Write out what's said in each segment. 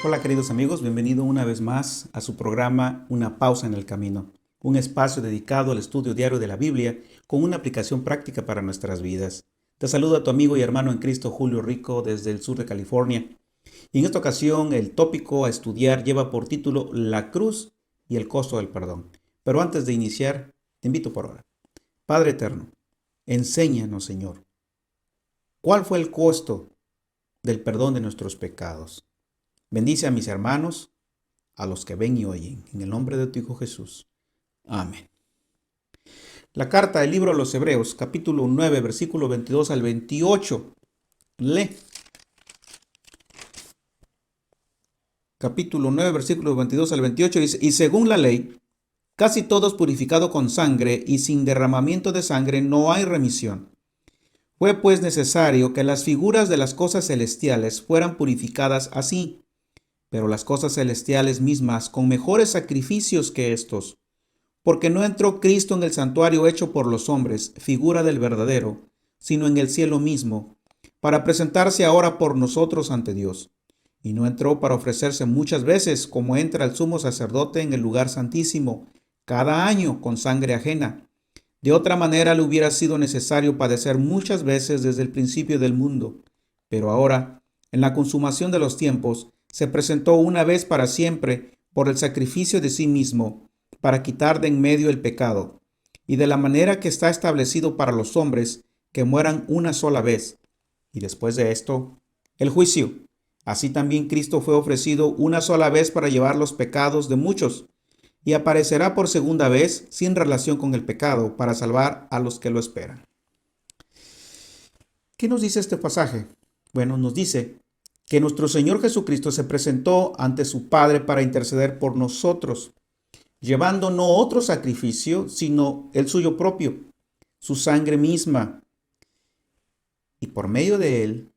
Hola queridos amigos, bienvenido una vez más a su programa Una pausa en el camino, un espacio dedicado al estudio diario de la Biblia con una aplicación práctica para nuestras vidas. Te saluda tu amigo y hermano en Cristo Julio Rico desde el sur de California. Y en esta ocasión el tópico a estudiar lleva por título La cruz y el costo del perdón. Pero antes de iniciar, te invito por ahora. Padre eterno, enséñanos Señor, ¿cuál fue el costo del perdón de nuestros pecados? Bendice a mis hermanos, a los que ven y oyen, en el nombre de tu Hijo Jesús. Amén. La carta del libro a los Hebreos, capítulo 9, versículo 22 al 28. Lee. Capítulo 9, versículo 22 al 28 dice: Y según la ley, casi todos purificados con sangre, y sin derramamiento de sangre no hay remisión. Fue pues necesario que las figuras de las cosas celestiales fueran purificadas así, pero las cosas celestiales mismas con mejores sacrificios que estos, porque no entró Cristo en el santuario hecho por los hombres, figura del verdadero, sino en el cielo mismo, para presentarse ahora por nosotros ante Dios. Y no entró para ofrecerse muchas veces, como entra el sumo sacerdote en el lugar santísimo, cada año con sangre ajena. De otra manera le hubiera sido necesario padecer muchas veces desde el principio del mundo. Pero ahora, en la consumación de los tiempos, se presentó una vez para siempre por el sacrificio de sí mismo, para quitar de en medio el pecado, y de la manera que está establecido para los hombres, que mueran una sola vez, y después de esto, el juicio. Así también Cristo fue ofrecido una sola vez para llevar los pecados de muchos, y aparecerá por segunda vez sin relación con el pecado, para salvar a los que lo esperan. ¿Qué nos dice este pasaje? Bueno, nos dice que nuestro Señor Jesucristo se presentó ante su Padre para interceder por nosotros, llevando no otro sacrificio, sino el suyo propio, su sangre misma. Y por medio de él,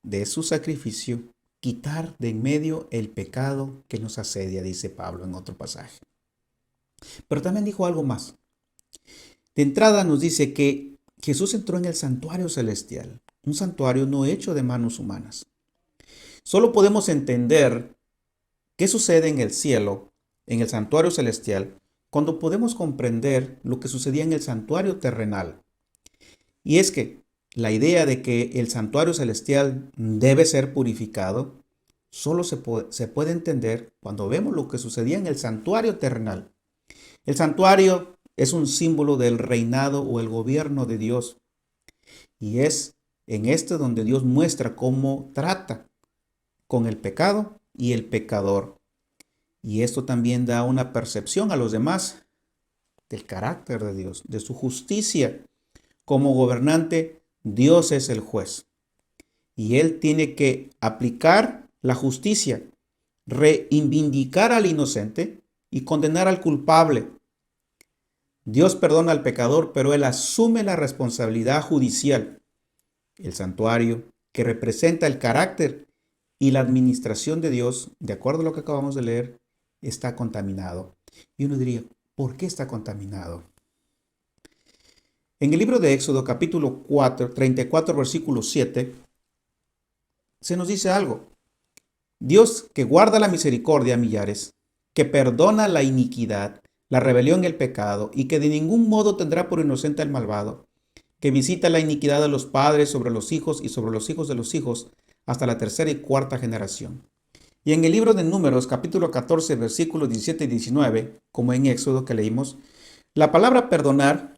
de su sacrificio, quitar de en medio el pecado que nos asedia, dice Pablo en otro pasaje. Pero también dijo algo más. De entrada nos dice que Jesús entró en el santuario celestial, un santuario no hecho de manos humanas. Solo podemos entender qué sucede en el cielo, en el santuario celestial, cuando podemos comprender lo que sucedía en el santuario terrenal. Y es que la idea de que el santuario celestial debe ser purificado, solo se puede entender cuando vemos lo que sucedía en el santuario terrenal. El santuario es un símbolo del reinado o el gobierno de Dios. Y es en este donde Dios muestra cómo trata con el pecado y el pecador. Y esto también da una percepción a los demás del carácter de Dios, de su justicia. Como gobernante, Dios es el juez. Y Él tiene que aplicar la justicia, reivindicar al inocente y condenar al culpable. Dios perdona al pecador, pero Él asume la responsabilidad judicial. El santuario, que representa el carácter y la administración de Dios, de acuerdo a lo que acabamos de leer, está contaminado. Y uno diría, ¿por qué está contaminado? En el libro de Éxodo, capítulo 34, versículo 7, se nos dice algo. Dios que guarda la misericordia a millares, que perdona la iniquidad, la rebelión y el pecado, y que de ningún modo tendrá por inocente al malvado, que visita la iniquidad de los padres sobre los hijos y sobre los hijos de los hijos, hasta la tercera y cuarta generación. Y en el libro de Números, capítulo 14, versículos 17 y 19, como en Éxodo que leímos, la palabra perdonar,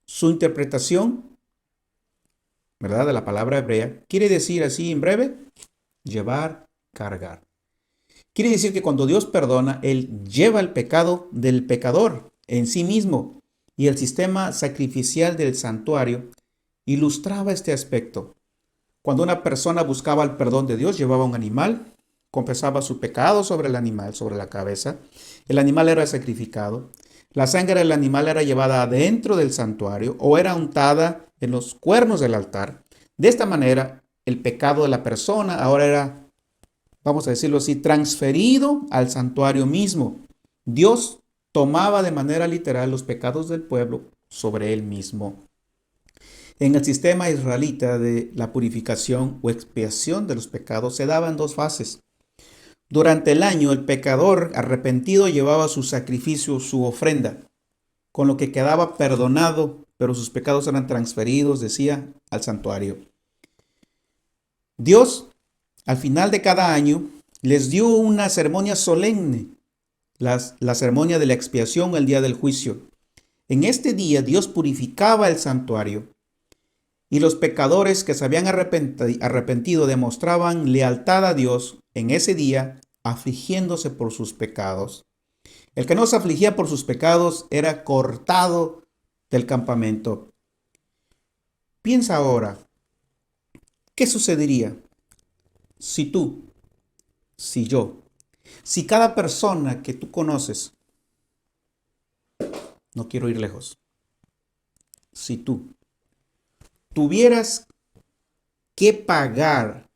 su interpretación, ¿verdad?, de la palabra hebrea, quiere decir así en breve, llevar, cargar. Quiere decir que cuando Dios perdona, Él lleva el pecado del pecador en sí mismo, y el sistema sacrificial del santuario ilustraba este aspecto. Cuando una persona buscaba el perdón de Dios, llevaba un animal confesaba su pecado sobre el animal, sobre la cabeza. El animal era sacrificado. La sangre del animal era llevada adentro del santuario o era untada en los cuernos del altar. De esta manera, el pecado de la persona ahora era, vamos a decirlo así, transferido al santuario mismo. Dios tomaba de manera literal los pecados del pueblo sobre él mismo. En el sistema israelita de la purificación o expiación de los pecados se daba en dos fases. Durante el año, el pecador arrepentido llevaba su sacrificio, su ofrenda, con lo que quedaba perdonado, pero sus pecados eran transferidos, decía, al santuario. Dios, al final de cada año, les dio una ceremonia solemne, la ceremonia de la expiación, el día del juicio. En este día Dios purificaba el santuario y los pecadores que se habían arrepentido demostraban lealtad a Dios en ese día, afligiéndose por sus pecados. El que no se afligía por sus pecados era cortado del campamento. Piensa ahora, ¿qué sucedería si tú, si yo, si cada persona que tú conoces, no quiero ir lejos, si tú tuvieras que pagar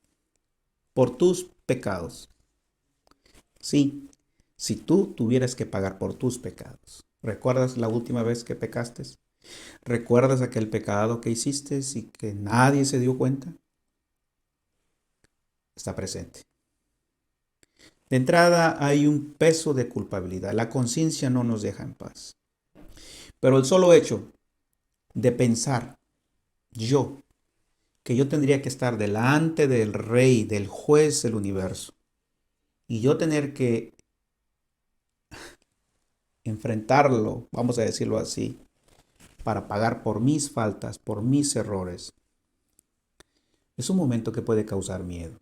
por tus pecados? Sí, si tú tuvieras que pagar por tus pecados. ¿Recuerdas la última vez que pecaste? ¿Recuerdas aquel pecado que hiciste y que nadie se dio cuenta? Está presente. De entrada hay un peso de culpabilidad. La conciencia no nos deja en paz. Pero el solo hecho de pensar que yo tendría que estar delante del Rey, del juez del universo, y yo tener que enfrentarlo, vamos a decirlo así, para pagar por mis faltas, por mis errores, es un momento que puede causar miedo.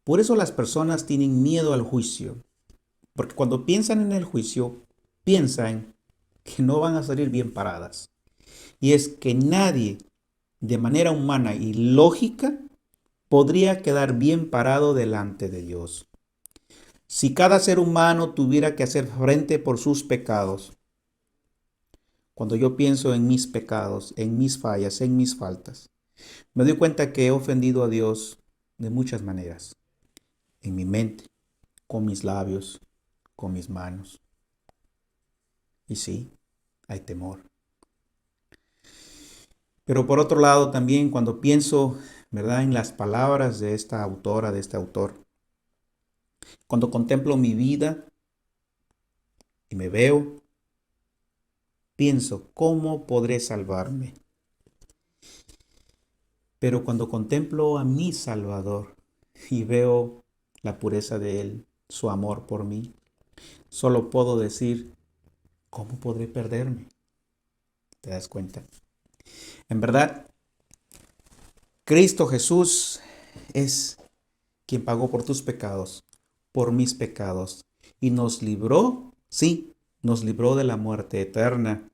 Por eso las personas tienen miedo al juicio, porque cuando piensan en el juicio, piensan que no van a salir bien paradas. Y es que nadie, de manera humana y lógica, podría quedar bien parado delante de Dios. Si cada ser humano tuviera que hacer frente por sus pecados, cuando yo pienso en mis pecados, en mis fallas, en mis faltas, me doy cuenta que he ofendido a Dios de muchas maneras. En mi mente, con mis labios, con mis manos. Y sí, hay temor. Pero por otro lado, también cuando pienso, ¿verdad?, en las palabras de esta autora, de este autor, cuando contemplo mi vida y me veo, pienso, ¿cómo podré salvarme? Pero cuando contemplo a mi Salvador y veo la pureza de Él, su amor por mí, solo puedo decir, ¿cómo podré perderme? ¿Te das cuenta? En verdad, Cristo Jesús es quien pagó por tus pecados, por mis pecados, y nos libró, sí, nos libró de la muerte eterna,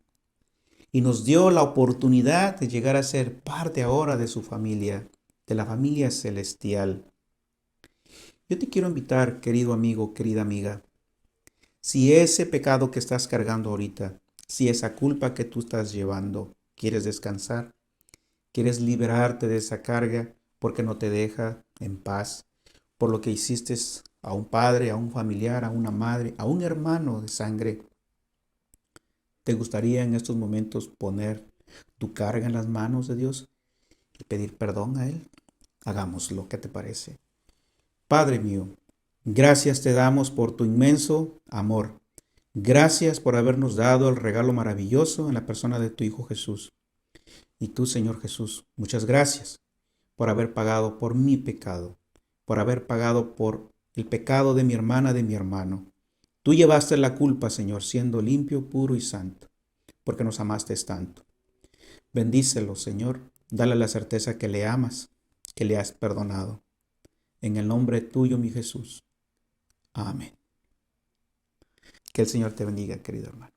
y nos dio la oportunidad de llegar a ser parte ahora de su familia, de la familia celestial. Yo te quiero invitar, querido amigo, querida amiga, si ese pecado que estás cargando ahorita, si esa culpa que tú estás llevando, quieres descansar, quieres liberarte de esa carga porque no te deja en paz, por lo que hiciste a un padre, a un familiar, a una madre, a un hermano de sangre, ¿te gustaría en estos momentos poner tu carga en las manos de Dios y pedir perdón a Él? Hagámoslo, ¿qué te parece? Padre mío, gracias te damos por tu inmenso amor. Gracias por habernos dado el regalo maravilloso en la persona de tu Hijo Jesús. Y tú, Señor Jesús, muchas gracias por haber pagado por mi pecado, por haber pagado por el pecado de mi hermana, de mi hermano. Tú llevaste la culpa, Señor, siendo limpio, puro y santo, porque nos amaste tanto. Bendícelo, Señor, dale la certeza que le amas, que le has perdonado. En el nombre tuyo, mi Jesús. Amén. Que el Señor te bendiga, querido hermano.